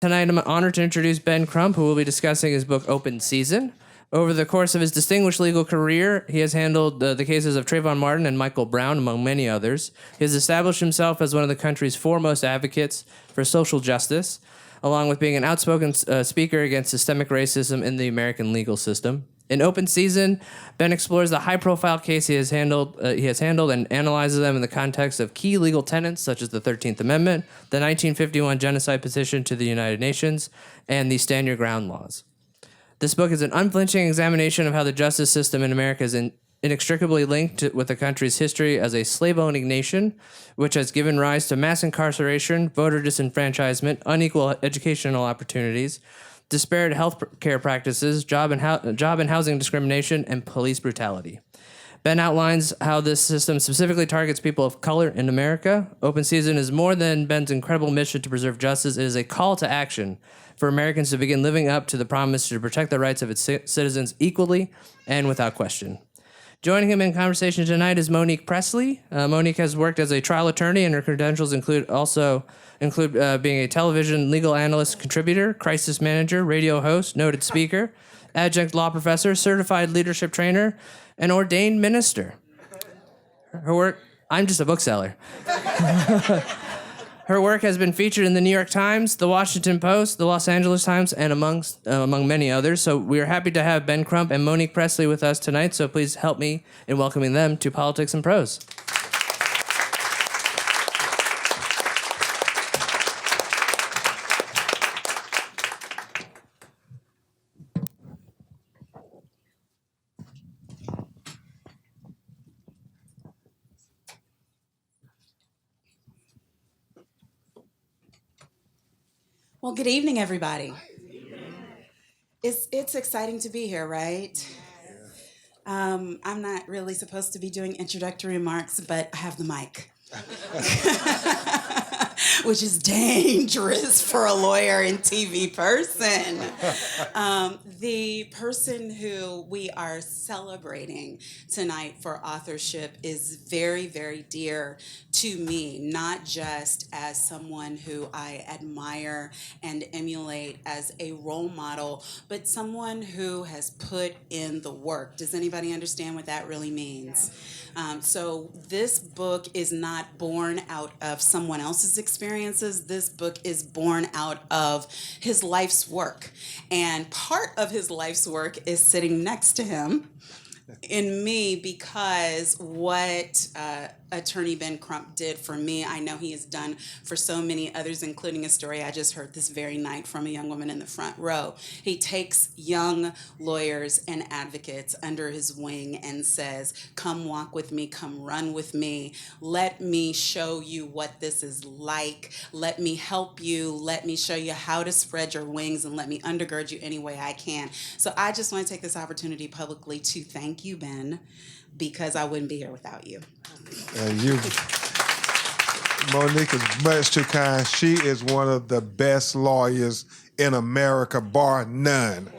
Tonight, I'm honored to introduce Ben Crump, who will be discussing his book, Open Season. Over the course of his distinguished legal career, he has handled the cases of Trayvon Martin and Michael Brown, among many others. He has established himself as one of the country's foremost advocates for social justice, along with being an outspoken speaker against systemic racism in the American legal system. In Open Season, Ben explores the high-profile case he has handled and analyzes them in the context of key legal tenets such as the 13th Amendment, the 1951 Genocide Petition to the United Nations, and the Stand Your Ground laws. This book is an unflinching examination of how the justice system in America is inextricably linked with the country's history as a slave-owning nation, which has given rise to mass incarceration, voter disenfranchisement, unequal educational opportunities, disparate health care practices, job and housing discrimination, and police brutality. Ben outlines how this system specifically targets people of color in America. Open Season is more than Ben's incredible mission to preserve justice. It is a call to action for Americans to begin living up to the promise to protect the rights of its citizens equally and without question. Joining him in conversation tonight is Monique Presley. Monique has worked as a trial attorney, and her credentials include being a television legal analyst contributor, crisis manager, radio host, noted speaker, adjunct law professor, certified leadership trainer, and ordained minister. Her work, I'm just a bookseller. Her work has been featured in the New York Times, the Washington Post, the Los Angeles Times, and among many others. So we are happy to have Ben Crump and Monique Presley with us tonight. So please help me in welcoming them to Politics and Prose. Well, good evening, everybody. It's exciting to be here, right? I'm not really supposed to be doing introductory remarks, but I have the mic. Which is dangerous for a lawyer and TV person. The person who we are celebrating tonight for authorship is very, very dear to me, not just as someone who I admire and emulate as a role model, but someone who has put in the work. Does anybody understand what that really means? So this book is not born out of someone else's experiences. This book is born out of his life's work. And part of his life's work is sitting next to him in me, because what attorney Ben Crump did for me, I know he has done for so many others, including a story I just heard this very night from a young woman in the front row. He takes young lawyers and advocates under his wing and says, come walk with me, come run with me. Let me show you what this is like. Let me help you. Let me show you how to spread your wings, and let me undergird you any way I can. So I just want to take this opportunity publicly to thank you, Ben, because I wouldn't be here without you. And Monique is much too kind. She is one of the best lawyers in America, bar none.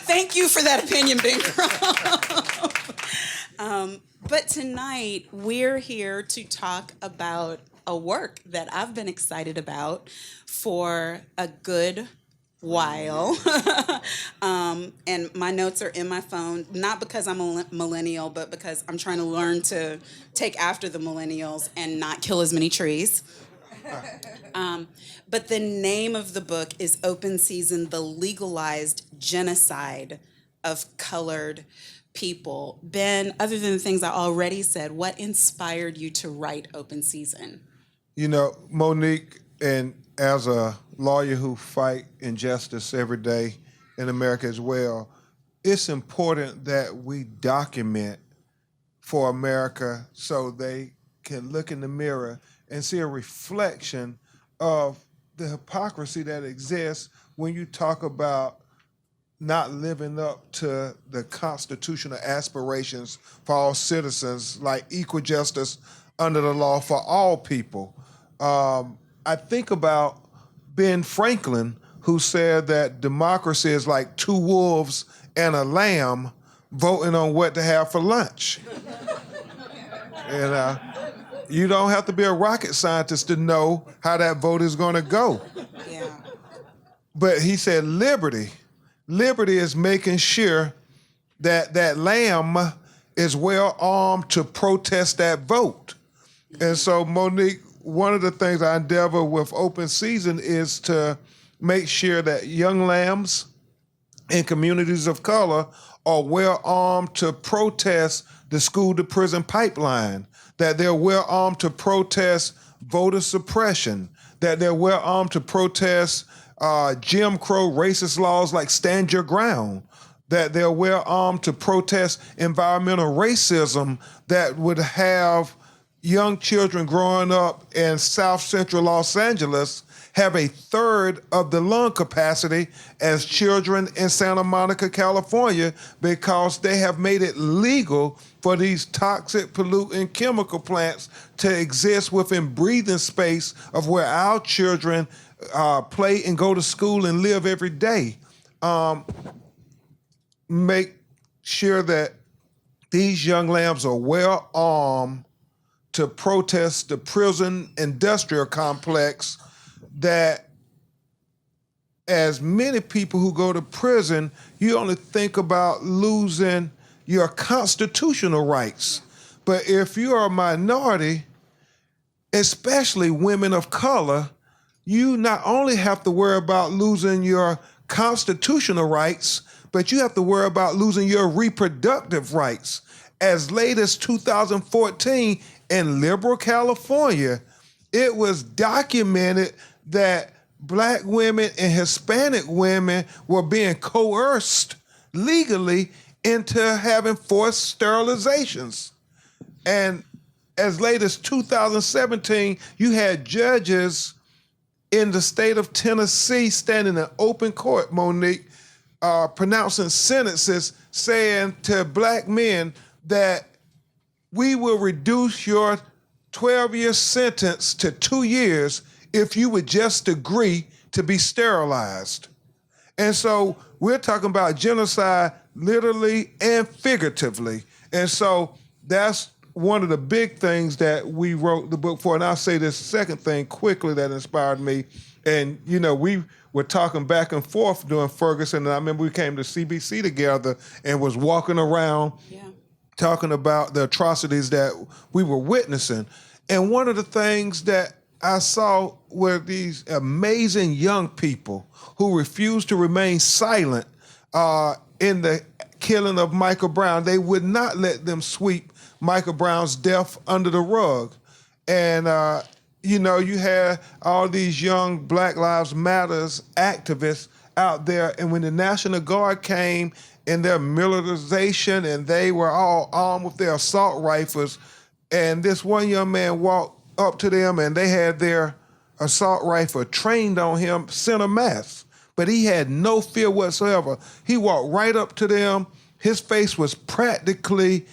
Thank you for that opinion, Ben Crump. But tonight, we're here to talk about a work that I've been excited about for a good while. And my notes are in my phone, not because I'm a millennial, but because I'm trying to learn to take after the millennials and not kill as many trees. But the name of the book is Open Season, the legalized genocide of colored people. Ben, other than the things I already said, what inspired you to write Open Season? You know, Monique, and as a lawyer who fight injustice every day in America as well, it's important that we document for America so they can look in the mirror and see a reflection of the hypocrisy that exists when you talk about not living up to the constitutional aspirations for all citizens, like equal justice under the law for all people. I think about Ben Franklin, who said that democracy is like two wolves and a lamb voting on what to have for lunch. And You don't have to be a rocket scientist to know how that vote is going to go. Yeah. But he said liberty. Liberty is making sure that that lamb is well armed to protest that vote. And so, Monique, one of the things I endeavor with Open Season is to make sure that young lambs in communities of color are well armed to protest the school to prison pipeline, that they're well armed to protest voter suppression, that they're well armed to protest Jim Crow racist laws like Stand Your Ground, that they're well armed to protest environmental racism that would have young children growing up in South Central Los Angeles have a third of the lung capacity as children in Santa Monica, California, because they have made it legal for these toxic pollutant chemical plants to exist within breathing space of where our children play and go to school and live every day. Make sure that these young lambs are well armed to protest the prison industrial complex that as many people who go to prison, you only think about losing your constitutional rights. But if you are a minority, especially women of color, you not only have to worry about losing your constitutional rights, but you have to worry about losing your reproductive rights. As late as 2014 in liberal California, it was documented that Black women and Hispanic women were being coerced legally into having forced sterilizations. And as late as 2017, you had judges in the state of Tennessee standing in open court, Monique, pronouncing sentences saying to Black men that we will reduce your 12-year sentence to 2 years if you would just agree to be sterilized. And so we're talking about genocide literally and figuratively. And so that's one of the big things that we wrote the book for. And I'll say this second thing quickly that inspired me. And, you know, we were talking back and forth during Ferguson, and I remember we came to CBC together and was walking around talking about the atrocities that we were witnessing. And one of the things that I saw were these amazing young people who refused to remain silent in the killing of Michael Brown. They would not let them sweep Michael Brown's death under the rug. And, you know, you had all these young Black Lives Matters activists out there, and when the National Guard came in their militarization and they were all armed with their assault rifles, and this one young man walked up to them and they had their assault rifle trained on him center mass, but he had no fear whatsoever. He walked right up to them. His face was practically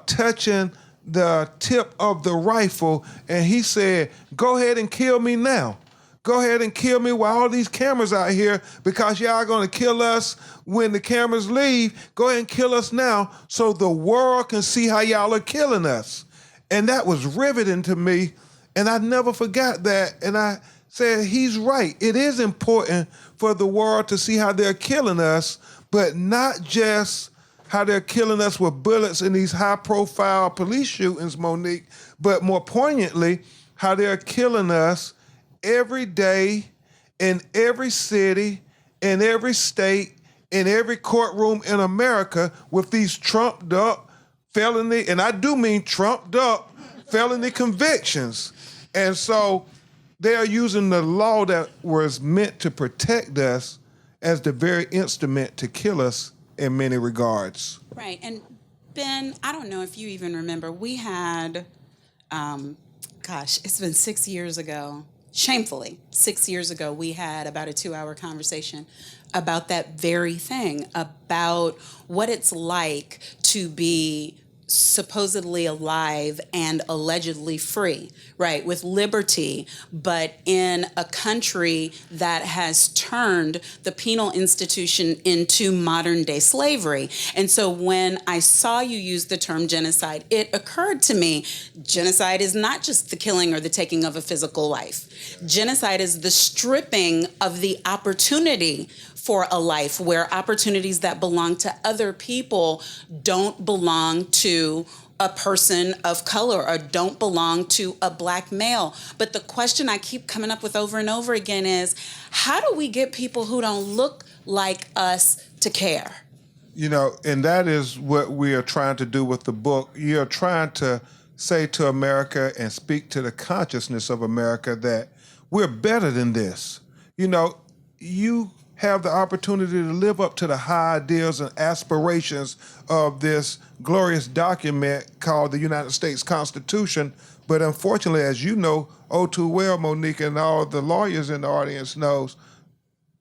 touching the tip of the rifle, and he said, "Go ahead and kill me now. Go ahead and kill me while all these cameras out here, because y'all gonna kill us when the cameras leave. Go ahead and kill us now so the world can see how y'all are killing us." And that was riveting to me, and I never forgot that. And I said, he's right. It is important for the world to see how they're killing us, but not just how they're killing us with bullets in these high-profile police shootings, Monique, but more poignantly, how they're killing us every day in every city, in every state, in every courtroom in America with these trumped up felony, and I do mean trumped up felony convictions. And so they are using the law that was meant to protect us as the very instrument to kill us in many regards. Right. And Ben, I don't know if you even remember, we had, it's been 6 years ago, shamefully, 6 years ago, we had about a 2-hour conversation about that very thing, about what it's like to be supposedly alive and allegedly free, right, with liberty, but in a country that has turned the penal institution into modern day slavery. And so when I saw you use the term genocide, it occurred to me, genocide is not just the killing or the taking of a physical life. Genocide is the stripping of the opportunity for a life, where opportunities that belong to other people don't belong to a person of color or don't belong to a Black male. But the question I keep coming up with over and over again is, how do we get people who don't look like us to care? You know, and that is what we are trying to do with the book. You're trying to say to America and speak to the consciousness of America that we're better than this. You know, you have the opportunity to live up to the high ideals and aspirations of this glorious document called the United States Constitution. But unfortunately, as you know, oh too well, Monique, and all the lawyers in the audience knows,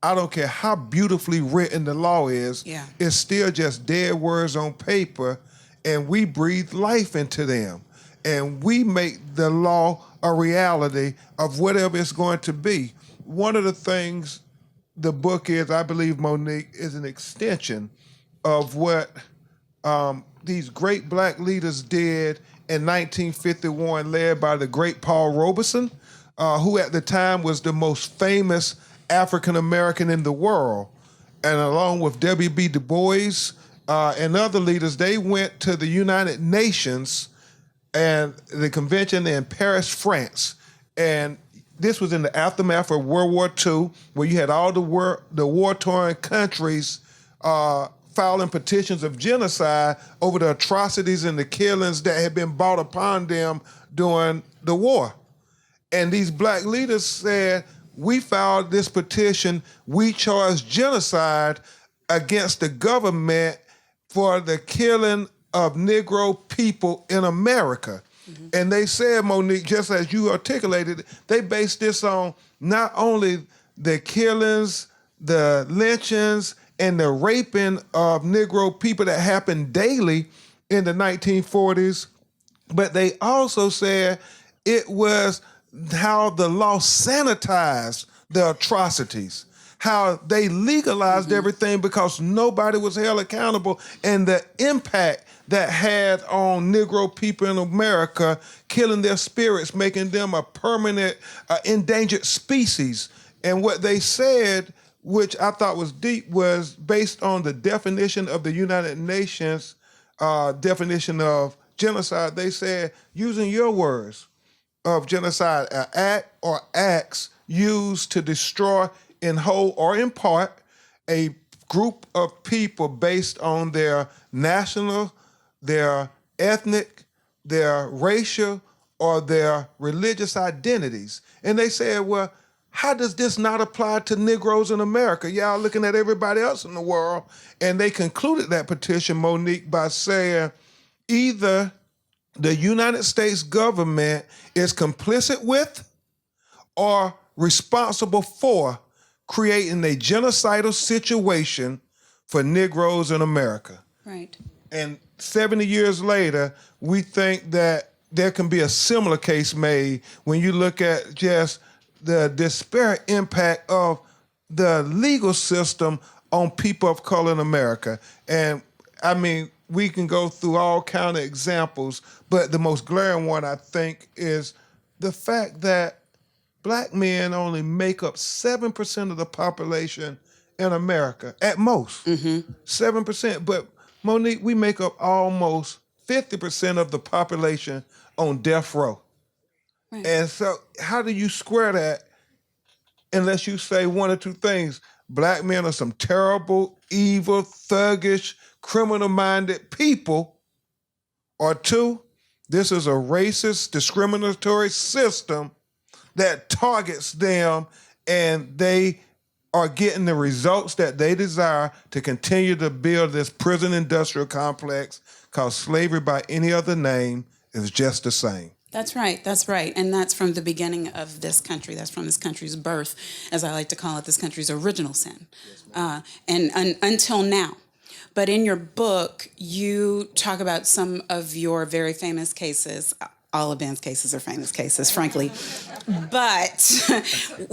I don't care how beautifully written the law is, it's still just dead words on paper, and we breathe life into them. And we make the law a reality of whatever it's going to be. One of the things the book is, I believe, Monique, is an extension of what these great Black leaders did in 1951, led by the great Paul Robeson, who at the time was the most famous African-American in the world. And along with W.B. Du Bois and other leaders, they went to the United Nations and the convention in Paris, France. And this was in the aftermath of World War II, where you had all the war-torn countries filing petitions of genocide over the atrocities and the killings that had been brought upon them during the war. And these Black leaders said, we filed this petition, we charge genocide against the government for the killing of Negro people in America. And they said, Monique, just as you articulated, they based this on not only the killings, the lynchings, and the raping of Negro people that happened daily in the 1940s, but they also said it was how the law sanitized the atrocities, how they legalized everything because nobody was held accountable, and the impact that had on Negro people in America, killing their spirits, making them a permanent endangered species. And what they said, which I thought was deep, was based on the definition of the United Nations definition of genocide. They said, using your words of genocide, an act or acts used to destroy in whole or in part a group of people based on their national, their ethnic, their racial, or their religious identities. And they said, well, how does this not apply to Negroes in America? Y'all looking at everybody else in the world. And they concluded that petition, Monique, by saying either the United States government is complicit with or responsible for creating a genocidal situation for Negroes in America. Right. And 70 years later, we think that there can be a similar case made when you look at just the disparate impact of the legal system on people of color in America. And I mean, we can go through all kind of examples, but the most glaring one, I think, is the fact that Black men only make up 7% of the population in America, at most. 7%. But Monique, we make up almost 50% of the population on death row. Right. And so how do you square that unless you say one or two things? Black men are some terrible, evil, thuggish, criminal-minded people, or two, this is a racist, discriminatory system that targets them, and they are getting the results that they desire to continue to build this prison industrial complex called slavery by any other name is just the same. That's right. That's right. And that's from the beginning of this country. That's from this country's birth, as I like to call it, this country's original sin. And until now. But in your book, you talk about some of your very famous cases. All of Ben's cases are famous cases, frankly. But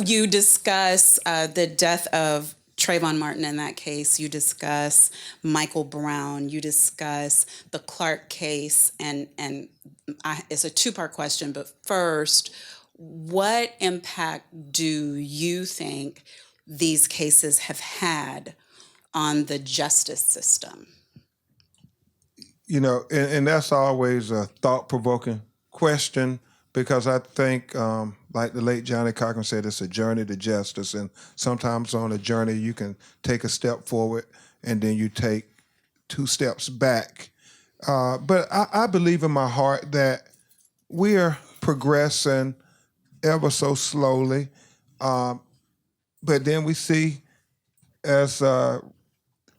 you discuss the death of Trayvon Martin in that case. You discuss Michael Brown. You discuss the Clark case. And it's a two-part question. But first, what impact do you think these cases have had on the justice system? You know, and that's always a thought-provoking question, because I think, like the late Johnny Cochran said, it's a journey to justice. And sometimes on a journey, you can take a step forward and then you take 2 steps back. But I believe in my heart that we are progressing ever so slowly. But then we see as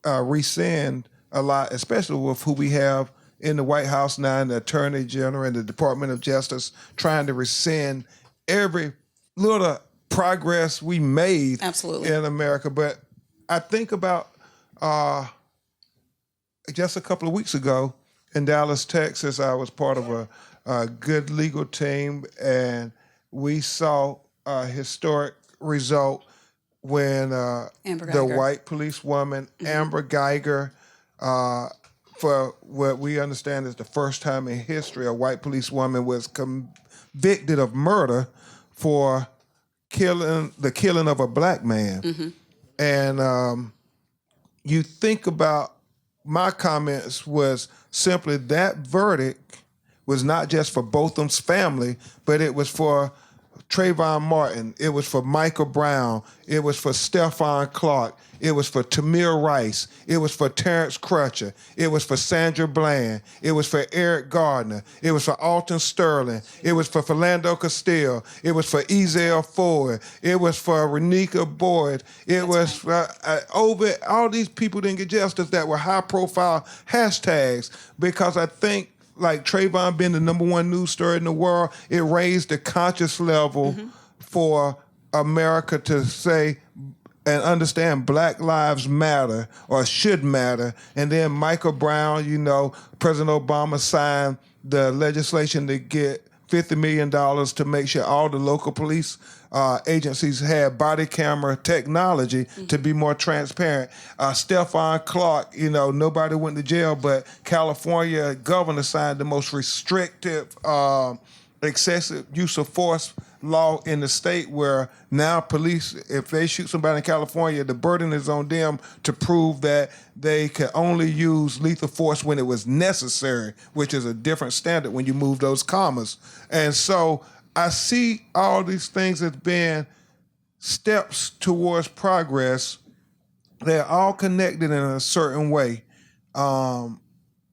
rescind a lot, especially with who we have in the White House now, and the Attorney General and the Department of Justice trying to rescind every little progress we made Absolutely. in America. But I think about just a couple of weeks ago in Dallas, Texas, I was part of a good legal team, and we saw a historic result when the white policewoman, Amber Geiger, for what we understand is the first time in history, a white policewoman was convicted of murder for the killing of a black man. Mm-hmm. And you think about my comments was simply that verdict was not just for Botham's family, but it was for Trayvon Martin, it was for Michael Brown, it was for Stephon Clark, it was for Tamir Rice, it was for Terrence Crutcher, it was for Sandra Bland, it was for Eric Gardner, it was for Alton Sterling, it was for Philando Castile, it was for Ezell Ford, it was for Renika Boyd, it was for over all these people didn't get justice that were high-profile hashtags, because I think like Trayvon being the #1 news story in the world, it raised the conscious level for America to say and understand Black Lives Matter or should matter. And then Michael Brown, you know, President Obama signed the legislation to get $50 million to make sure all the local police agencies had body camera technology to be more transparent. Stephon Clark, you know, nobody went to jail, but California governor signed the most restrictive excessive use of force law in the state, where now police, if they shoot somebody in California, the burden is on them to prove that they can only use lethal force when it was necessary, which is a different standard when you move those commas. And so I see all these things as being steps towards progress. They're all connected in a certain way.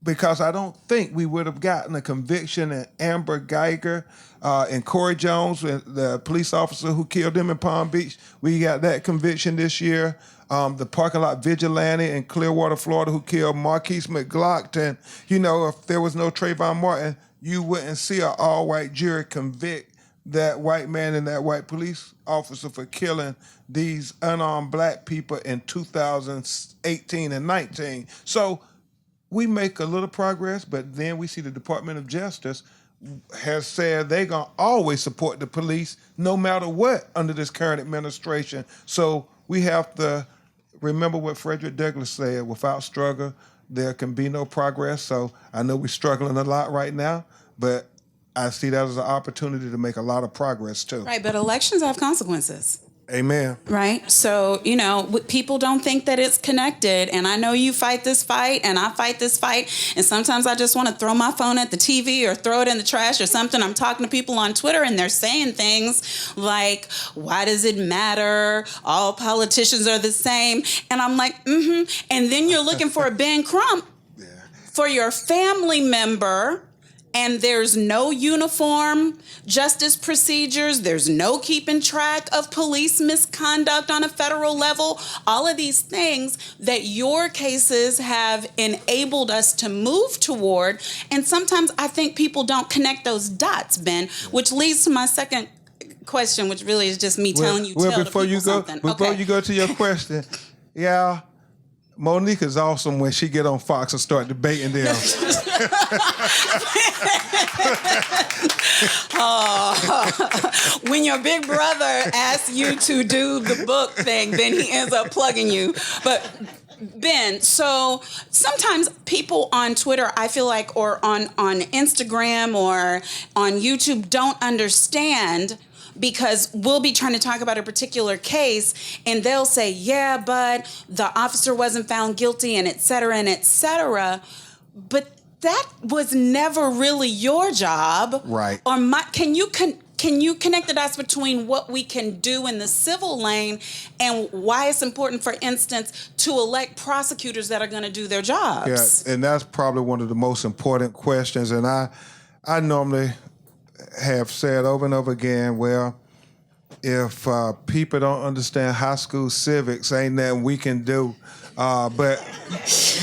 Because I don't think we would have gotten a conviction in Amber Geiger and Corey Jones, the police officer who killed him in Palm Beach. We got that conviction this year. The parking lot vigilante in Clearwater, Florida, who killed Marquise McGlockton. You know, if there was no Trayvon Martin, you wouldn't see an all-white jury convict that white man and that white police officer for killing these unarmed black people in 2018 and 19. So we make a little progress, but then we see the Department of Justice has said they're going to always support the police no matter what under this current administration. So we have to remember what Frederick Douglass said, without struggle, there can be no progress. So I know we're struggling a lot right now, but I see that as an opportunity to make a lot of progress too. Right, but elections have consequences. Amen. Right? So, you know, people don't think that it's connected. And I know you fight this fight and I fight this fight. And sometimes I just want to throw my phone at the TV or throw it in the trash or something. I'm talking to people on Twitter and they're saying things like, why does it matter? All politicians are the same. And I'm like, And then you're looking for a Ben Crump for your family member. And there's no uniform justice procedures. There's no keeping track of police misconduct on a federal level. All of these things that your cases have enabled us to move toward. And sometimes I think people don't connect those dots, Ben, which leads to my second question, which really is just me telling you, tell the people something. Before you go to your question, Monique is awesome when she get on Fox and start debating them. When your big brother asks you to do the book thing, then he ends up plugging you. But Ben, so sometimes people on Twitter, I feel like, or on Instagram or on YouTube don't understand, because we'll be trying to talk about a particular case and they'll say, yeah, but the officer wasn't found guilty and et cetera and et cetera. But that was never really your job. Right. Or can you connect the dots between what we can do in the civil lane and why it's important, for instance, to elect prosecutors that are going to do their jobs? Yeah, and that's probably one of the most important questions. And I normally have said over and over again, well, if people don't understand high school civics, ain't nothing we can do. But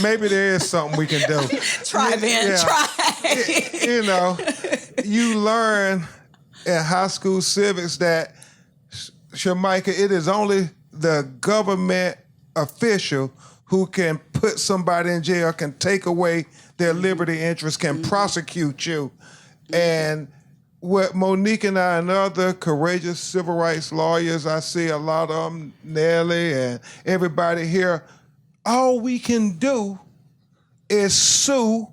maybe there is something we can do. Try, Ben, try. You know, you learn in high school civics that, Shamika, it is only the government official who can put somebody in jail, can take away their liberty interest, can prosecute you. And what Monique and I and other courageous civil rights lawyers, I see a lot of them, Nellie and everybody here, all we can do is sue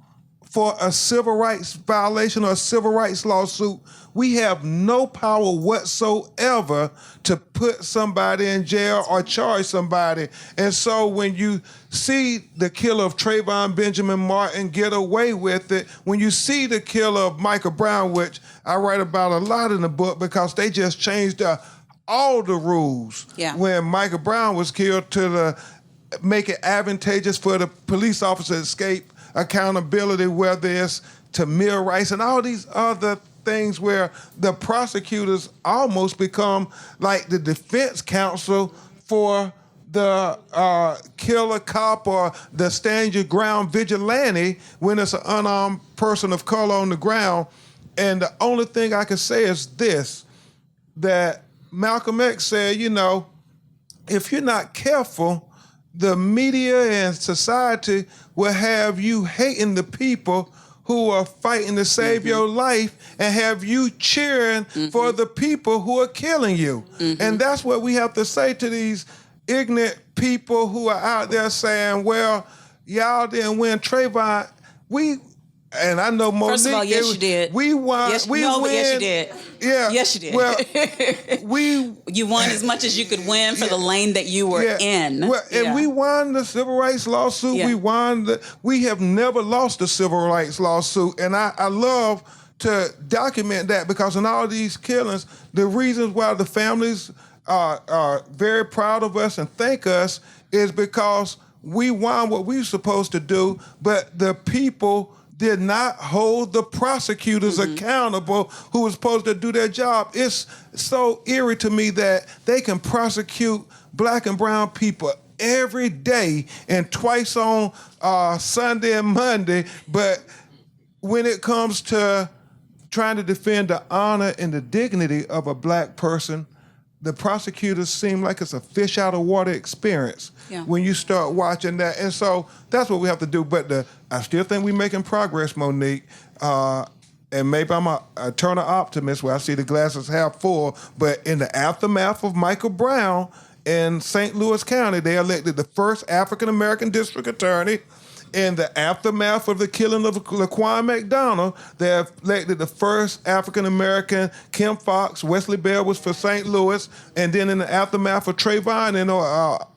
for a civil rights violation or a civil rights lawsuit. We have no power whatsoever to put somebody in jail or charge somebody. And so when you see the killer of Trayvon Benjamin Martin get away with it, when you see the killer of Michael Brown, which I write about a lot in the book because they just changed all the rules when Michael Brown was killed to make it advantageous for the police officer to escape accountability, whether it's to meal rights and all these other things where the prosecutors almost become like the defense counsel for the killer cop or the stand your ground vigilante when it's an unarmed person of color on the ground. And the only thing I can say is this, that Malcolm X said, you know, if you're not careful, the media and society will have you hating the people who are fighting to save your life and have you cheering for the people who are killing you. And that's what we have to say to these ignorant people who are out there saying, well, y'all didn't win Trayvon. And I know Monique. First of all, yes, you did. We won. Yes, we no, win. but yes, you did. Yeah. Yes, you did. Well, you won as much as you could win for the lane that you were in. Well, and we won the civil rights lawsuit. Yeah. We have never lost a civil rights lawsuit, and I love to document that because in all these killings, the reasons why the families are very proud of us and thank us is because we won what we were supposed to do, but the people did not hold the prosecutors accountable who was supposed to do their job. It's so eerie to me that they can prosecute black and brown people every day and twice on Sunday and Monday, but when it comes to trying to defend the honor and the dignity of a black person, the prosecutors seem like it's a fish out of water experience when you start watching that. And so that's what we have to do. But I still think we're making progress, Monique. And maybe I'm an eternal optimist where I see the glasses half full. But in the aftermath of Michael Brown in St. Louis County, they elected the first African-American district attorney. In the aftermath of the killing of Laquan McDonald, they have elected the first African-American, Kim Fox. Wesley Bell was for St. Louis. And then in the aftermath of Trayvon in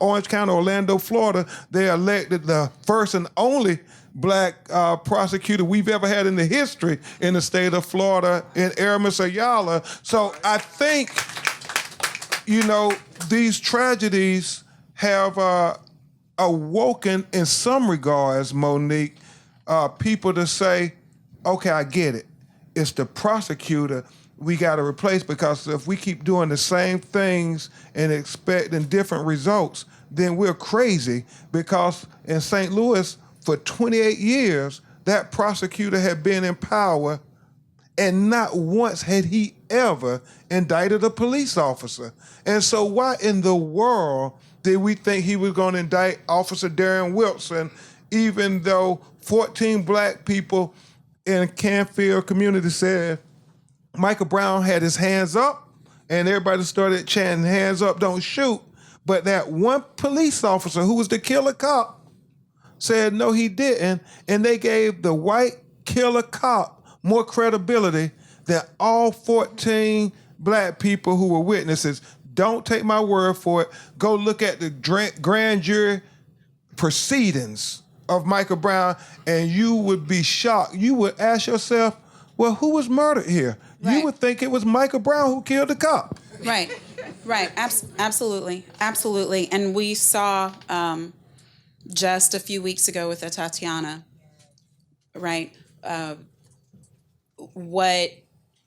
Orange County, Orlando, Florida, they elected the first and only black prosecutor we've ever had in the history in the state of Florida, in Aramis Ayala. So I think, you know, these tragedies have awoken in some regards, Monique, people to say, okay, I get it. It's the prosecutor we got to replace, because if we keep doing the same things and expecting different results, then we're crazy. Because in St. Louis, for 28 years, that prosecutor had been in power and not once had he ever indicted a police officer. And so why in the world did we think he was going to indict Officer Darren Wilson, even though 14 black people in Canfield community said Michael Brown had his hands up, and everybody started chanting, hands up, don't shoot. But that one police officer who was the killer cop said, no, he didn't. And they gave the white killer cop more credibility than all 14 black people who were witnesses. Don't take my word for it. Go look at the grand jury proceedings of Michael Brown, and you would be shocked. You would ask yourself, well, who was murdered here? Right. You would think it was Michael Brown who killed the cop. Right. Absolutely. And we saw just a few weeks ago with Tatiana, right? What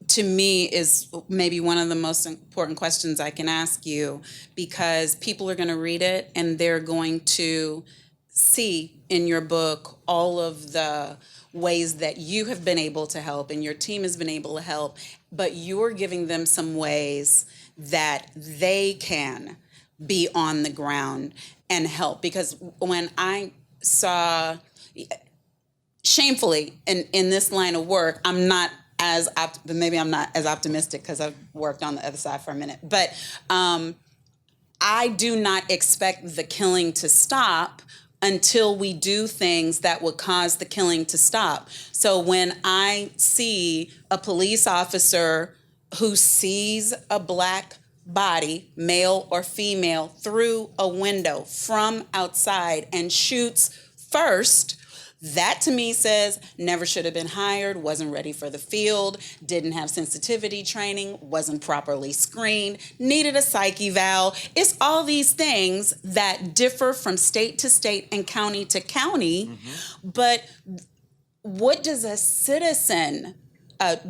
to me is maybe one of the most important questions I can ask you, because people are going to read it and they're going to see in your book all of the ways that you have been able to help and your team has been able to help, but you're giving them some ways that they can be on the ground and help. Because when I saw, shamefully, in this line of work, I'm not as optimistic because I've worked on the other side for a minute, but I do not expect the killing to stop until we do things that would cause the killing to stop. So when I see a police officer who sees a black body, male or female, through a window from outside and shoots first, that to me says never should have been hired, wasn't ready for the field, didn't have sensitivity training, wasn't properly screened, needed a psych eval. It's all these things that differ from state to state and county to county. Mm-hmm. But what does a citizen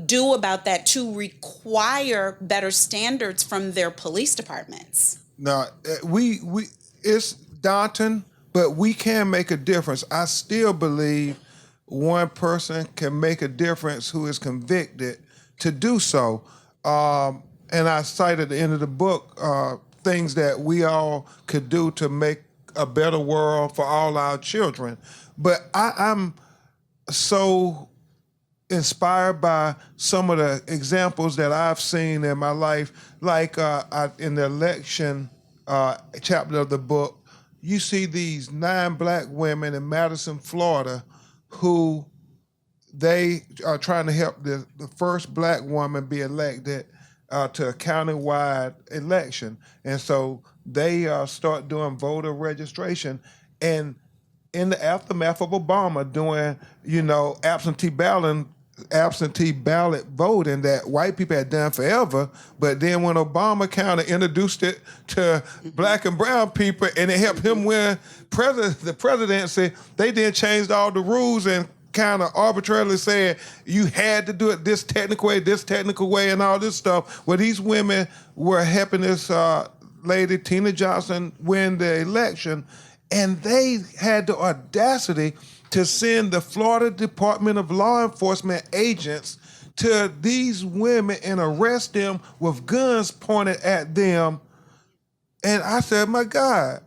do about that to require better standards from their police departments? No, it's daunting, but we can make a difference. I still believe one person can make a difference who is convicted to do so. And I cite at the end of the book things that we all could do to make a better world for all our children. But I'm so inspired by some of the examples that I've seen in my life, like in the election chapter of the book. You see these 9 black women in Madison, Florida, who they are trying to help the first black woman be elected to a countywide election. And so they start doing voter registration. And in the aftermath of Obama doing, absentee ballot voting that white people had done forever, but then when Obama kind of introduced it to black and brown people and it helped him win the presidency, they then changed all the rules and kind of arbitrarily said you had to do it this technical way, and all this stuff. Well, these women were helping this lady, Tina Johnson, win the election, and they had the audacity to send the Florida Department of Law Enforcement agents to these women and arrest them with guns pointed at them. And I said, my God,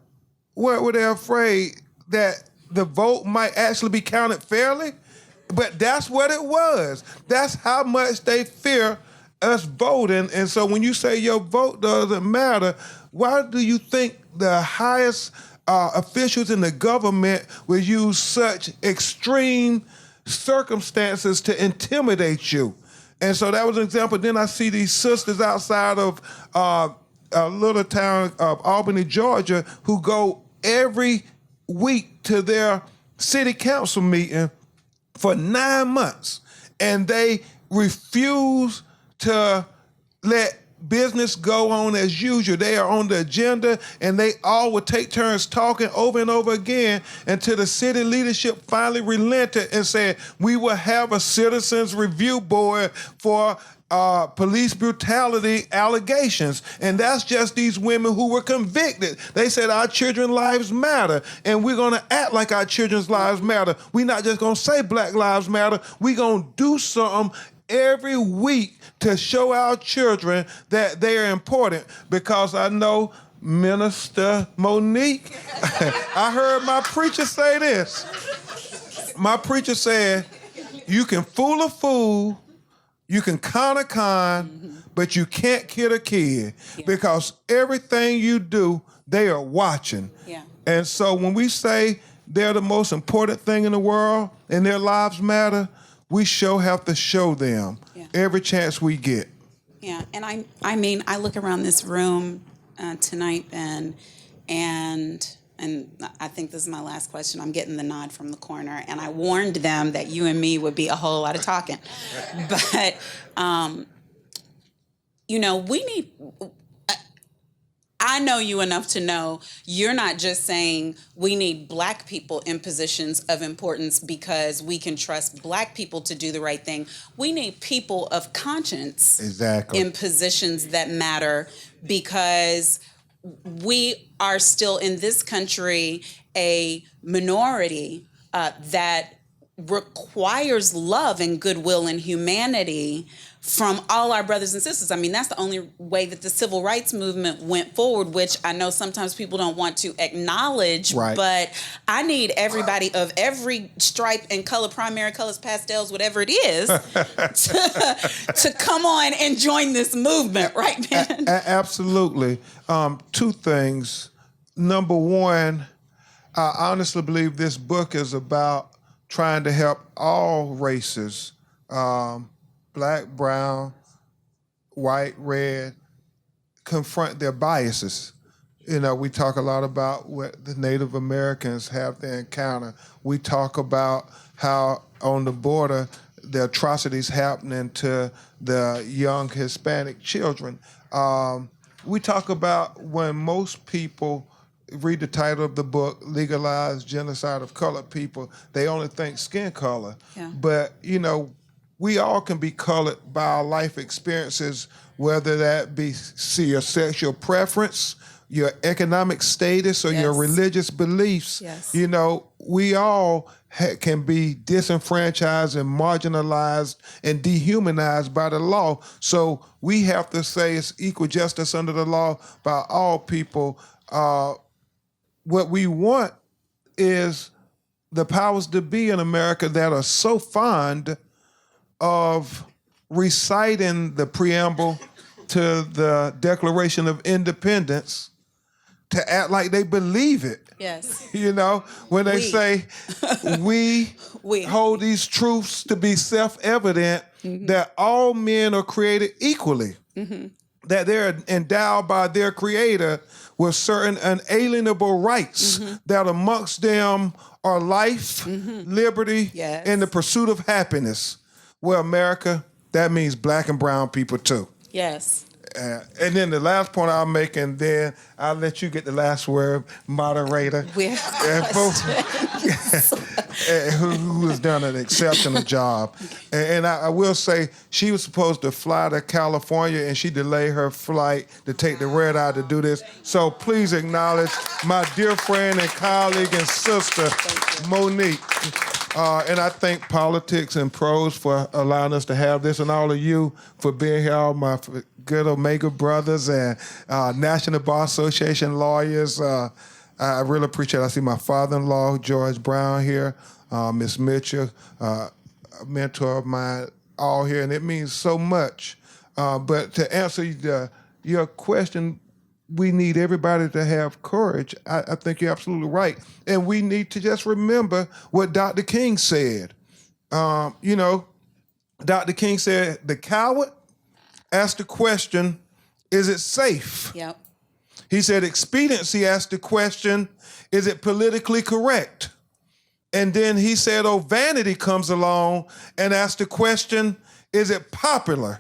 what were they afraid that the vote might actually be counted fairly? But that's what it was. That's how much they fear us voting. And so when you say your vote doesn't matter, why do you think the highest officials in the government will use such extreme circumstances to intimidate you? And so that was an example. Then I see these sisters outside of a little town of Albany, Georgia, who go every week to their city council meeting for 9 months. And they refuse to let business go on as usual. They are on the agenda, and they all would take turns talking over and over again until the city leadership finally relented and said, we will have a citizens review board for police brutality allegations. And that's just these women who were convicted. They said our children's lives matter, and we're going to act like our children's lives matter. We're not just going to say Black Lives Matter. We're going to do something every week to show our children that they are important, because I know Minister Monique. I heard my preacher say this. My preacher said, you can fool a fool, you can con a con, but you can't kid a kid because everything you do, they are watching. Yeah. And so when we say they're the most important thing in the world and their lives matter, we sure have to show them every chance we get. Yeah, and I mean, I look around this room tonight, and I think this is my last question. I'm getting the nod from the corner, and I warned them that you and me would be a whole lot of talking. But, we need... I know you enough to know you're not just saying we need Black people in positions of importance because we can trust Black people to do the right thing. We need people of conscience in positions that matter because we are still in this country a minority that requires love and goodwill and humanity from all our brothers and sisters. I mean, that's the only way that the civil rights movement went forward, which I know sometimes people don't want to acknowledge, but I need everybody of every stripe and color, primary colors, pastels, whatever it is, to come on and join this movement, right, man? Absolutely. Two things. Number one, I honestly believe this book is about trying to help all races, Black, brown, white, red, confront their biases. We talk a lot about what the Native Americans have to encounter. We talk about how on the border, the atrocities happening to the young Hispanic children. We talk about when most people read the title of the book, Legalize Genocide of Colored People, they only think skin color. Yeah. But, we all can be colored by our life experiences, whether that be your sexual preference, your economic status, or your religious beliefs. Yes. We all can be disenfranchised and marginalized and dehumanized by the law. So we have to say it's equal justice under the law by all people. What we want is the powers to be in America that are so fond of reciting the preamble to the Declaration of Independence to act like they believe it. Yes. When they say we hold these truths to be self-evident, that all men are created equally, that they're endowed by their Creator with certain unalienable rights, that amongst them are life, liberty, and the pursuit of happiness. Well, America, that means Black and brown people too. Yes. And then the last point I'll make, and then I'll let you get the last word, moderator. Who has done an exceptional job. And I will say, she was supposed to fly to California, and she delayed her flight to take the red eye to do this. So please acknowledge my dear friend and colleague and sister, Monique. And I thank Politics and Prose for allowing us to have this, and all of you for being here, all my good Omega brothers and National Bar Association lawyers. I really appreciate it. I see my father-in-law, George Brown, here, Miss Mitchell, a mentor of mine, all here, and it means so much. But to answer your question, we need everybody to have courage. I think you're absolutely right. And we need to just remember what Dr. King said. Dr. King said, the coward asked the question, is it safe? Yep. He said, expediency asked the question, is it politically correct? And then he said, vanity comes along and asked the question, is it popular?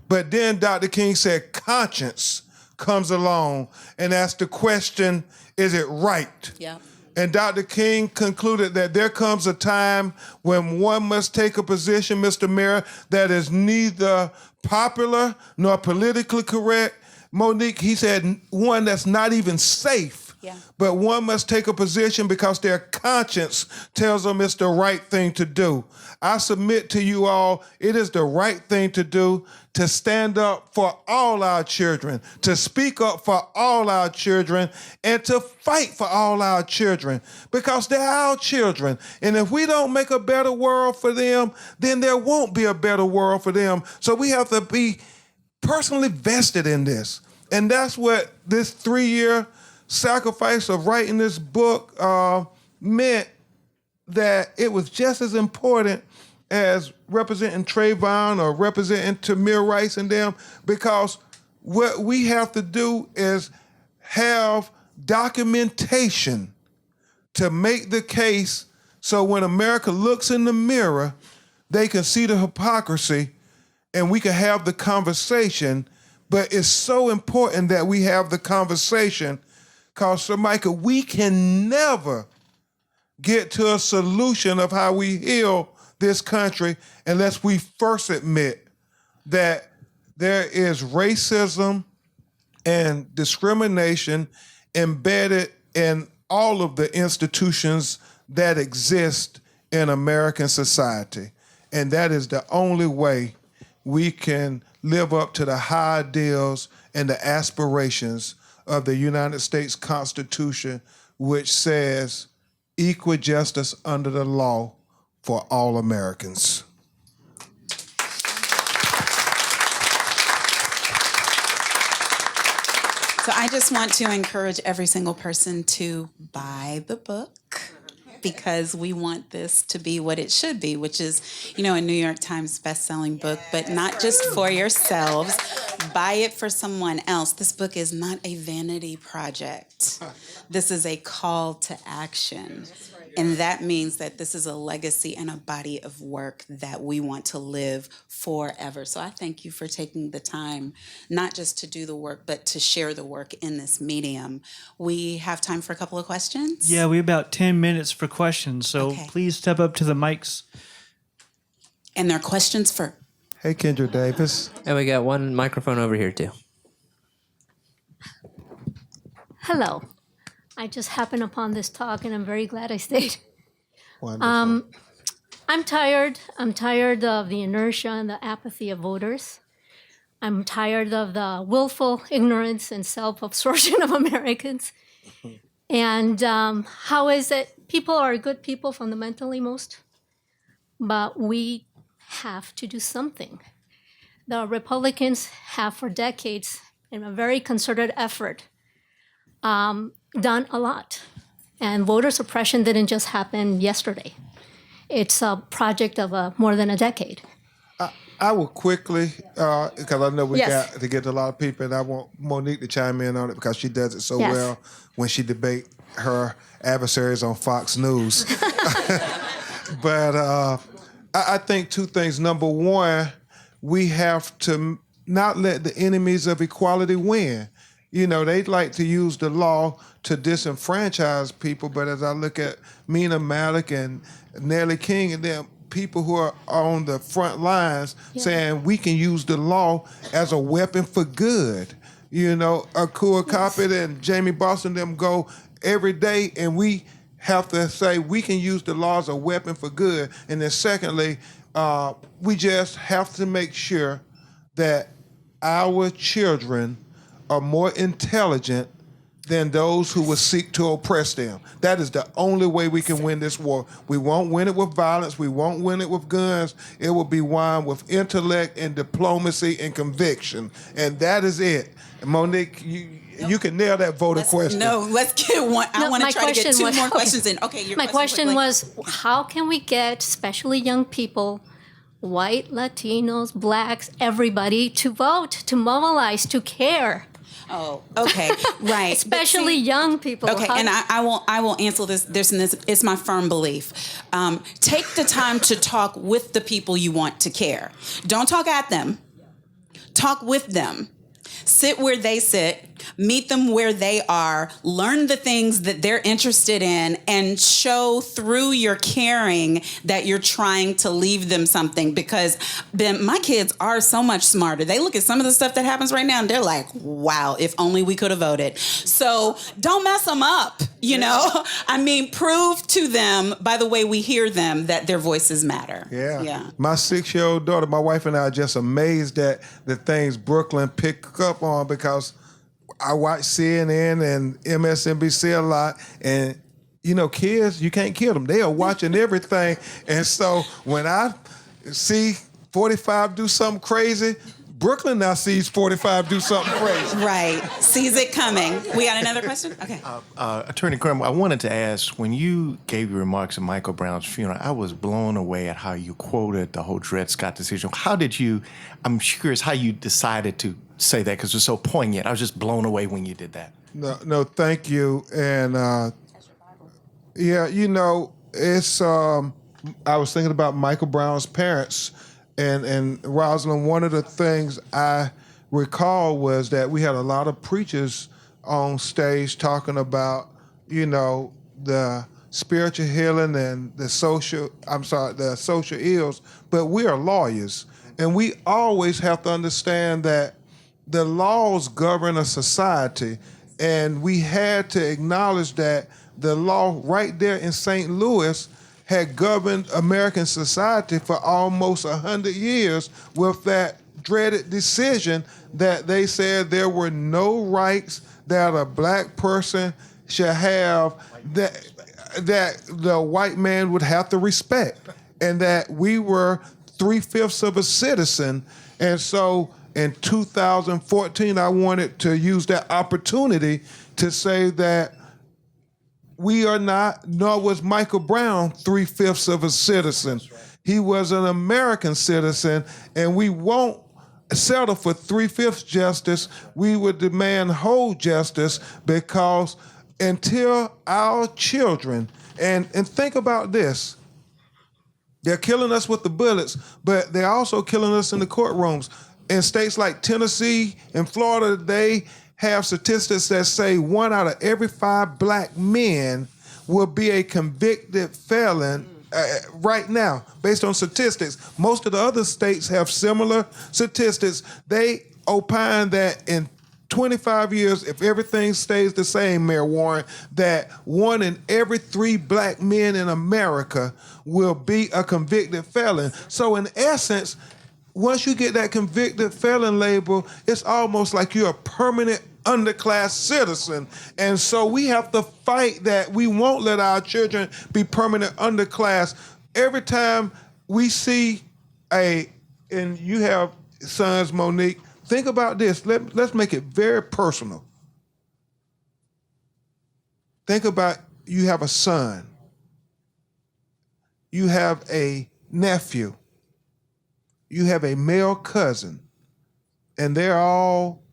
But then Dr. King said, conscience comes along and asks the question, is it right? Yeah. And Dr. King concluded that there comes a time when one must take a position, Mr. Mayor, that is neither popular nor politically correct. Monique, he said, one that's not even safe Yeah. But one must take a position because their conscience tells them it's the right thing to do. I submit to you all, it is the right thing to do to stand up for all our children, to speak up for all our children, and to fight for all our children because they're our children. And if we don't make a better world for them, then there won't be a better world for them. So we have to be personally vested in this. And that's what this 3-year sacrifice of writing this book meant, that it was just as important as representing Trayvon or representing Tamir Rice and them, because what we have to do is have documentation to make the case so when America looks in the mirror, they can see the hypocrisy and we can have the conversation. But it's so important that we have the conversation because, Sir Micah, we can never get to a solution of how we heal this country unless we first admit that there is racism and discrimination embedded in all of the institutions that exist in American society. And that is the only way we can live up to the high ideals and the aspirations of the United States Constitution, which says equal justice under the law for all Americans. So I just want to encourage every single person to buy the book, because we want this to be what it should be, which is, a New York Times best-selling book, but not just for yourselves. Buy it for someone else. This book is not a vanity project. This is a call to action. And that means that this is a legacy and a body of work that we want to live forever. So I thank you for taking the time, not just to do the work, but to share the work in this medium. We have time for a couple of questions. Yeah, we have about 10 minutes for questions. So Please step up to the mics. And there are questions for... Hey, Kendra Davis. And we got one microphone over here, too. Hello. I just happened upon this talk, and I'm very glad I stayed. Wonderful. I'm tired. I'm tired of the inertia and the apathy of voters. I'm tired of the willful ignorance and self-absorption of Americans. And how is it people are good people fundamentally most, but we have to do something. The Republicans have for decades, in a very concerted effort, done a lot. And voter suppression didn't just happen yesterday. It's a project of more than a decade. I will quickly, because I know we Yes. got to get to a lot of people, and I want Monique to chime in on it because she does it so Yes. well when she debate her adversaries on Fox News. But I think two things. Number one, we have to not let the enemies of equality win. They'd like to use the law to disenfranchise people, but as I look at Mina Malik and Nellie King and them, people who are on the front lines saying we can use the law as a weapon for good. Akua Coppett and Jamie Boston, them go every day, and we have to say we can use the law as a weapon for good. And then secondly, we just have to make sure that our children are more intelligent than those who would seek to oppress them. That is the only way we can win this war. We won't win it with violence. We won't win it with guns. It will be won with intellect and diplomacy and conviction. And that is it. Monique, you can nail that voter question. No, let's get one. I want to try to get two more questions in. Okay, your My question was, how can we get especially young people, white, Latinos, blacks, everybody to vote, to mobilize, to care? Oh, okay, right. Especially young people. Okay, and I will answer this, and this. It's my firm belief. Take the time to talk with the people you want to care. Don't talk at them. Talk with them. Sit where they sit. meet them where they are, learn the things that they're interested in, and show through your caring that you're trying to leave them something. Because Ben, my kids are so much smarter. They look at some of the stuff that happens right now and they're like, wow, if only we could have voted. So don't mess them up, you know? I mean, prove to them by the way we hear them that their voices matter. Yeah. My 6-year-old daughter, my wife and I are just amazed at the things Brooklyn pick up on, because I watch CNN and MSNBC a lot, and you know, kids, you can't kill them. They are watching everything. And so when I see 45 do something crazy, Brooklyn now sees 45 do something crazy. Right. Sees it coming. We got another question? Okay. Attorney Crump, I wanted to ask, when you gave your remarks at Michael Brown's funeral, I was blown away at how you quoted the whole Dred Scott decision. How did you, I'm curious how you decided to say that, because it was so poignant. I was just blown away when you did that. No, thank you. And yeah, you know, it's, I was thinking about Michael Brown's parents. And Rosalind, one of the things I recall was that we had a lot of preachers on stage talking about, you know, the spiritual healing and the social ills, but we are lawyers. And we always have to understand that the laws govern a society. And we had to acknowledge that the law right there in St. Louis had governed American society for almost 100 years with that dreaded decision that they said there were no rights that a black person should have that the white man would have to respect, and that we were 3/5 of a citizen. And so in 2014, I wanted to use that opportunity to say that we are not, nor was Michael Brown 3/5 of a citizen. Right. He was an American citizen, and we won't settle for 3/5 justice. We would demand whole justice, because until our children, and think about this, they're killing us with the bullets, but they're also killing us in the courtrooms. In states like Tennessee and Florida, they have statistics that say 1 out of every 5 black men will be a convicted felon right now, based on statistics. Most of the other states have similar statistics. They opine that in 25 years, if everything stays the same, Mayor Warren, that 1 in every 3 black men in America will be a convicted felon. So in essence, once you get that convicted felon label, it's almost like you're a permanent underclass citizen. And so we have to fight that. We won't let our children be permanent underclass. Every time we see and you have sons, Monique, think about this. Let's make it very personal. Think about, you have a son. You have a nephew. You have a male cousin. And they're all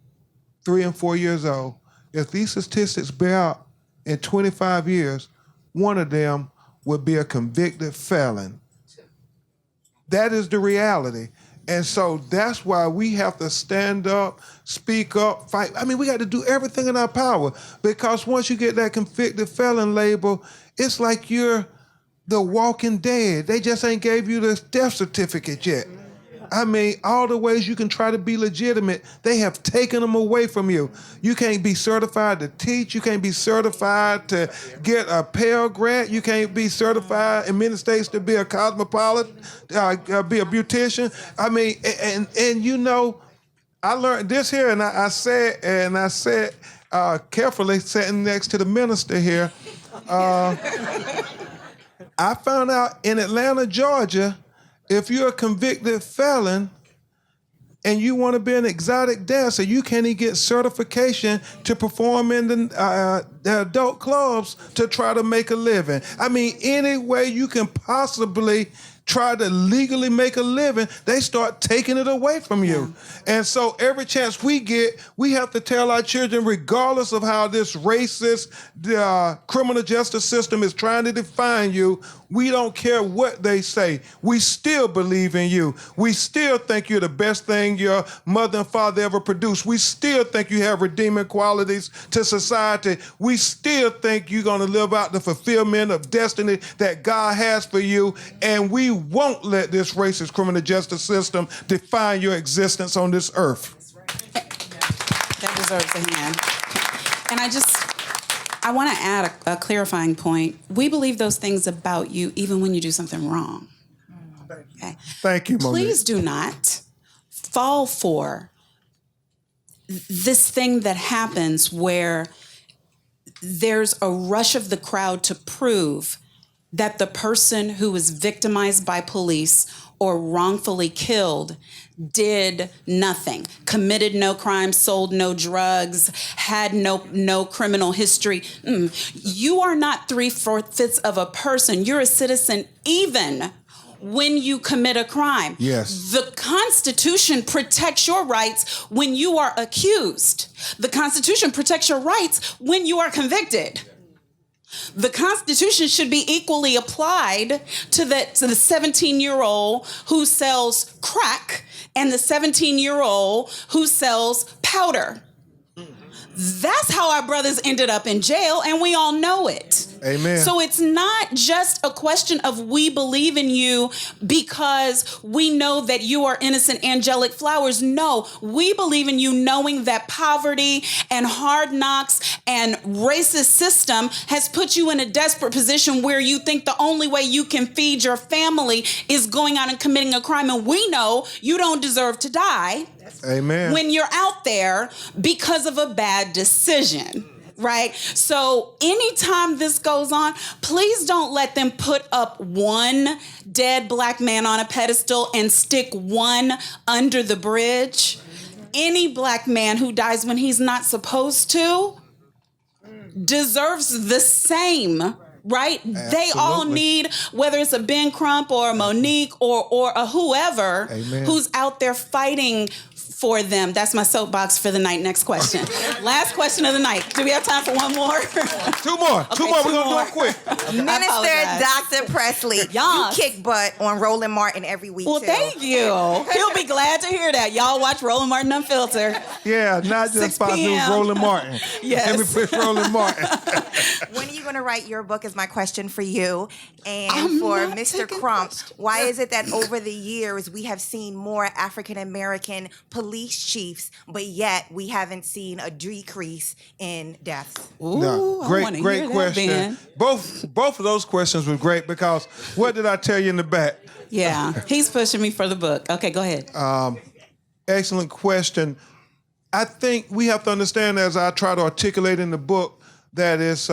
3 and 4 years old. If these statistics bear out in 25 years, one of them would be a convicted felon. That is the reality. And so that's why we have to stand up, speak up, fight. I mean, we got to do everything in our power, because once you get that convicted felon label, it's like you're the walking dead. They just ain't gave you the death certificate yet. I mean, all the ways you can try to be legitimate, they have taken them away from you. You can't be certified to teach. You can't be certified to get a Pell Grant. You can't be certified in many states to be a cosmopolitan, be a beautician. I mean, and you know, I learned this here, and I said carefully, sitting next to the minister here, I found out in Atlanta, Georgia, if you're a convicted felon and you want to be an exotic dancer, you can't even get certification to perform in the adult clubs to try to make a living. I mean, any way you can possibly try to legally make a living, they start taking it away from you. And so every chance we get, we have to tell our children, regardless of how this racist criminal justice system is trying to define you, We don't care what they say. We still believe in you. We still think you're the best thing your mother and father ever produced. We still think you have redeeming qualities to society. We still think you're going to live out the fulfillment of destiny that God has for you. And we won't let this racist criminal justice system define your existence on this earth. That deserves a hand. And I want to add a clarifying point. We believe those things about you even when you do something wrong. Okay? Thank you, Monique. Please do not fall for this thing that happens where there's a rush of the crowd to prove that the person who was victimized by police or wrongfully killed did nothing, committed no crime, sold no drugs, had no criminal history. You are not 3/4 of a person. You're a citizen even when you commit a crime. Yes. The Constitution protects your rights when you are accused. The Constitution protects your rights when you are convicted. The Constitution should be equally applied to the 17-year-old who sells crack and the 17-year-old who sells powder. That's how our brothers ended up in jail, and we all know it. Amen. So it's not just a question of we believe in you because we know that you are innocent angelic flowers. No, we believe in you knowing that poverty and hard knocks and racist system has put you in a desperate position where you think the only way you can feed your family is going out and committing a crime. And we know you don't deserve to die. Amen. When you're out there because of a bad decision, right? So anytime this goes on, please don't let them put up one dead black man on a pedestal and stick one under the bridge. Any black man who dies when he's not supposed to deserves the same. Right? Absolutely. They all need, whether it's a Ben Crump or a Monique or a whoever Amen. who's out there fighting for them. That's my soapbox for the night. Next question. Last question of the night. Do we have time for one more? Two more. Okay, We're two going to do more. it quick. apologize. Minister Dr. Presley, Yes. you kick butt on Roland Martin every week, Well, too. thank you. He'll be glad to hear that. Y'all watch Roland Martin Unfiltered. Yeah, not 6 just Fox News, p.m. Roland Martin. Yes. Let me push Roland Martin. When are you going to write your book is my question for you. And I'm for not Mr. taking Crump, questions. why is it that over the years we have seen more African-American police chiefs, but yet we haven't seen a decrease in deaths? Ooh, No, I wanna great hear that, question. Ben. Both of those questions were great because what did I tell you in the back? Yeah, he's pushing me for the book. Okay, go ahead. Excellent question. I think we have to understand, as I try to articulate in the book, that it's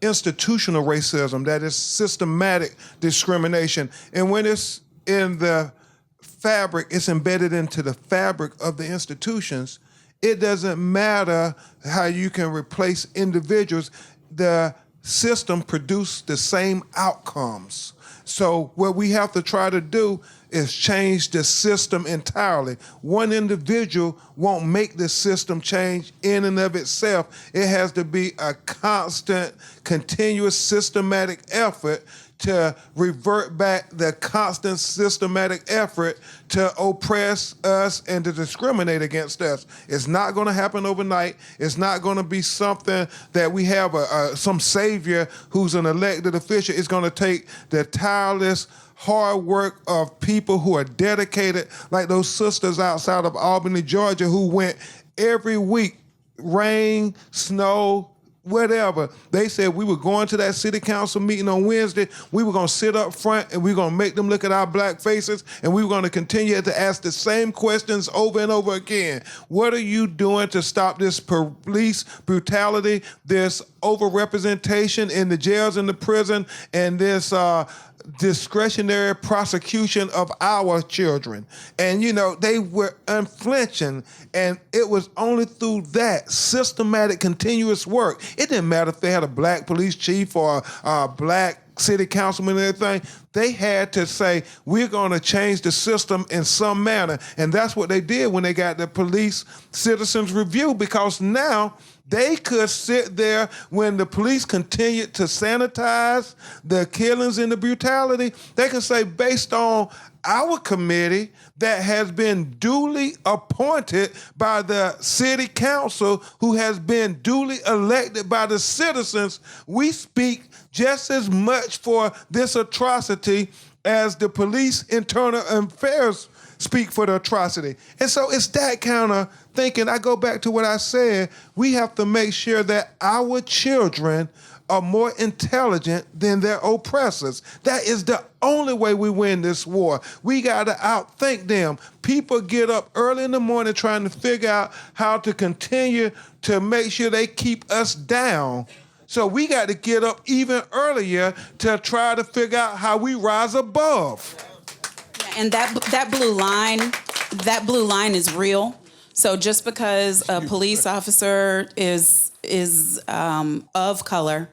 institutional racism, that is systematic discrimination. And when it's in the fabric, it's embedded into the fabric of the institutions. It doesn't matter how you can replace individuals. The system produces the same outcomes. So what we have to try to do is change the system entirely. One individual won't make the system change in and of itself. It has to be a constant, continuous, systematic effort to revert back the constant systematic effort to oppress us and to discriminate against us. It's not going to happen overnight. It's not going to be something that we have some savior who's an elected official. It's going to take the tireless, hard work of people who are dedicated, like those sisters outside of Albany, Georgia, who went every week, rain, snow, whatever. They said we were going to that city council meeting on Wednesday. We were going to sit up front and we were going to make them look at our black faces, and we were going to continue to ask the same questions over and over again. What are you doing to stop this police brutality, this overrepresentation in the jails and the prison, and this discretionary prosecution of our children? And, you know, they were unflinching, and it was only through that systematic, continuous work. It didn't matter if they had a black police chief or a black city councilmen and everything, they had to say, we're going to change the system in some manner. And that's what they did when they got the police citizens review, because now they could sit there when the police continued to sanitize the killings and the brutality. They can say, based on our committee that has been duly appointed by the city council, who has been duly elected by the citizens, we speak just as much for this atrocity as the police internal affairs speak for the atrocity. And so it's that kind of thinking. I go back to what I said. We have to make sure that our children are more intelligent than their oppressors. That is the only way we win this war. We got to outthink them. People get up early in the morning trying to figure out how to continue to make sure they keep us down. So we got to get up even earlier to try to figure out how we rise above. And that blue line is real. So just because a police officer is of color,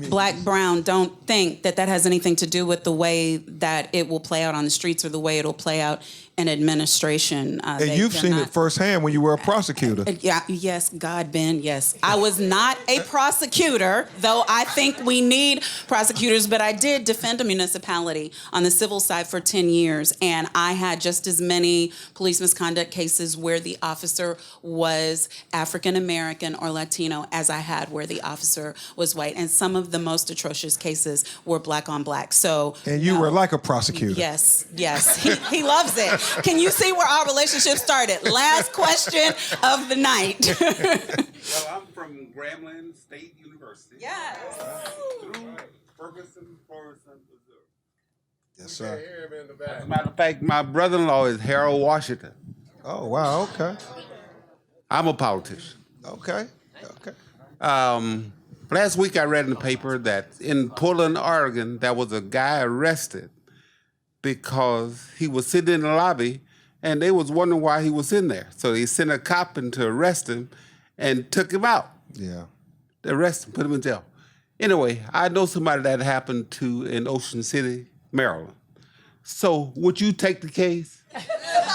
black, brown, don't think that has anything to do with the way that it will play out on the streets or the way it'll play out in administration. And you've seen it firsthand when you were a prosecutor. Yeah, yes, God, Ben, yes. I was not a prosecutor, though I think we need prosecutors, but I did defend a municipality on the civil side for 10 years, and I had just as many police misconduct cases where the officer was African American or Latino as I had where the officer was white, and some of the most atrocious cases were black on black. So, and you were like a prosecutor. Yes. He loves it. Can you see where our relationship started? Last question of the night. Well, I'm from Grambling State University. Yes. Through Ferguson, Missouri. Yes, sir. As a matter of fact, my brother-in-law is Harold Washington. Oh, wow, okay. I'm a politician. Okay. Last week I read in the paper that in Portland, Oregon, there was a guy arrested because he was sitting in the lobby and they was wondering why he was in there. So they sent a cop in to arrest him and took him out. Yeah. They arrested him, put him in jail. Anyway, I know somebody that happened to in Ocean City, Maryland. So would you take the case?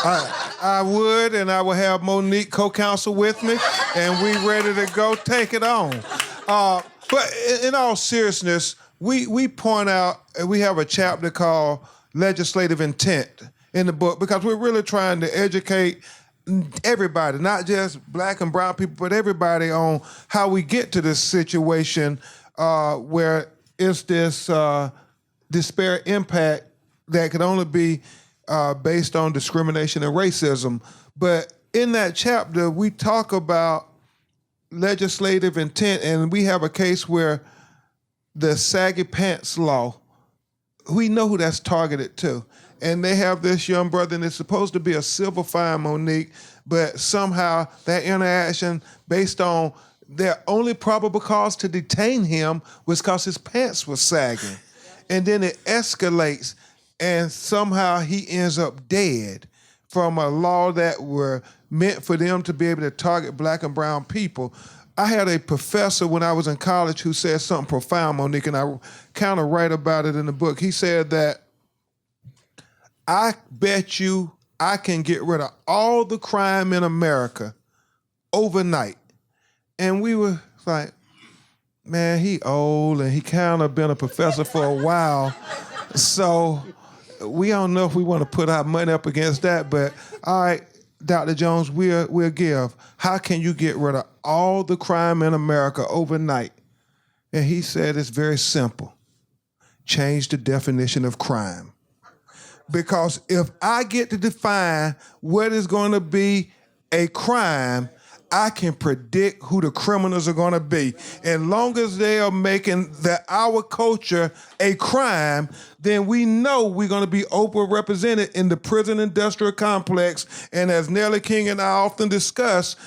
I would, and I would have Monique co-counsel with me, and we ready to go take it on. But in all seriousness, we point out, we have a chapter called Legislative Intent in the book, because we're really trying to educate everybody, not just black and brown people, but everybody on how we get to this situation where it's this disparate impact that could only be based on discrimination and racism. But in that chapter, we talk about legislative intent, and we have a case where the saggy pants law, we know who that's targeted to. And they have this young brother, and it's supposed to be a civil fine, Monique, but somehow that interaction based on their only probable cause to detain him was because his pants were sagging. And then it escalates, and somehow he ends up dead from a law that were meant for them to be able to target black and brown people. I had a professor when I was in college who said something profound, Monique, and I kind of write about it in the book. He said that, I bet you I can get rid of all the crime in America overnight. And we were like, man, he old and he kind of been a professor for a while. So we don't know if we want to put our money up against that, but all right, Dr. Jones, we'll give. How can you get rid of all the crime in America overnight? And he said it's very simple. Change the definition of crime. Because if I get to define what is going to be a crime, I can predict who the criminals are going to be. And long as they are making our culture a crime, then we know we're going to be overrepresented in the prison industrial complex. And as Nellie King and I often discuss,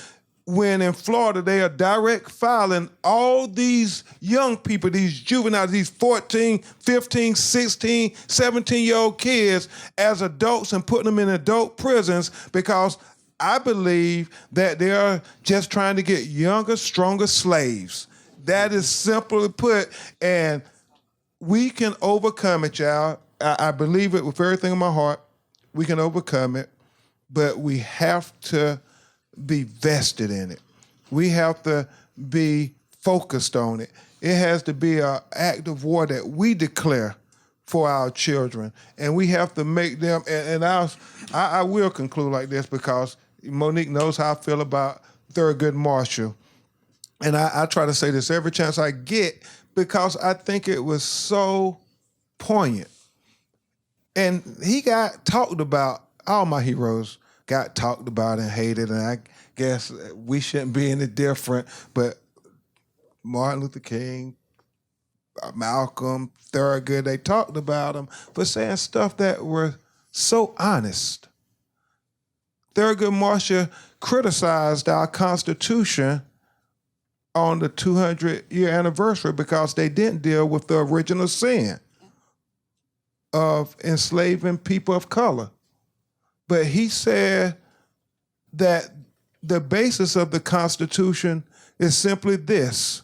when in Florida they are direct filing all these young people, these juveniles, these 14, 15, 16, 17-year-old kids as adults and putting them in adult prisons because I believe that they are just trying to get younger, stronger slaves. That is simply put. And we can overcome it, y'all. I believe it with everything in my heart. We can overcome it, but we have to be vested in it. We have to be focused on it. It has to be an act of war that we declare for our children, and we have to make them. And I will conclude like this because Monique knows how I feel about Thurgood Marshall, and I try to say this every chance I get because I think it was so poignant. And he got talked about. All my heroes got talked about and hated, and I guess we shouldn't be any different. But Martin Luther King, Malcolm, Thurgood, they talked about him for saying stuff that were so honest. Thurgood Marshall criticized our Constitution on the 200-year anniversary because they didn't deal with the original sin of enslaving people of color. But he said that the basis of the Constitution is simply this,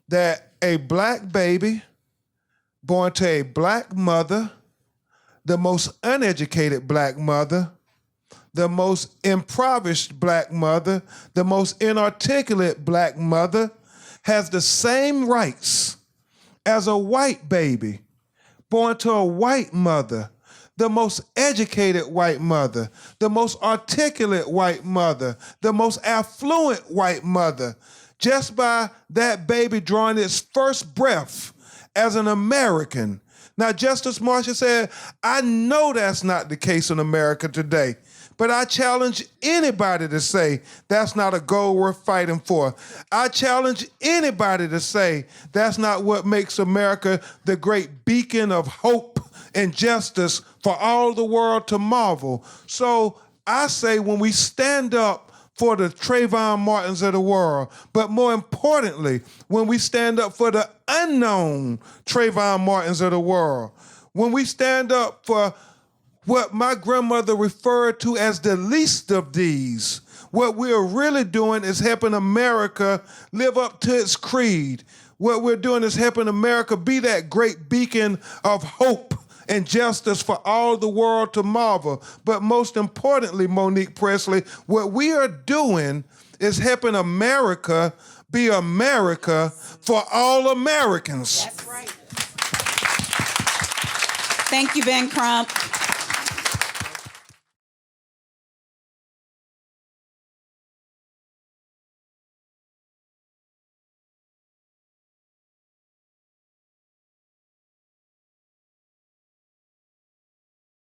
that a black baby born to a black mother, the most uneducated black mother, the most impoverished black mother, the most inarticulate black mother, has the same rights as a white baby born to a white mother, the most educated white mother, the most articulate white mother, the most affluent white mother, just by that baby drawing its first breath as an American. Now, Justice Marshall said, I know that's not the case in America today, but I challenge anybody to say that's not a goal worth fighting for. I challenge anybody to say that's not what makes America the great beacon of hope and justice for all the world to marvel. So I say when we stand up for the Trayvon Martins of the world, but more importantly, when we stand up for the unknown Trayvon Martins of the world, when we stand up for what my grandmother referred to as the least of these, what we're really doing is helping America live up to its creed. What we're doing is helping America be that great beacon of hope and justice for all the world to marvel. But most importantly, Monique Presley, what we are doing is helping America be America for all Americans. That's right. Thank you, Ben Crump.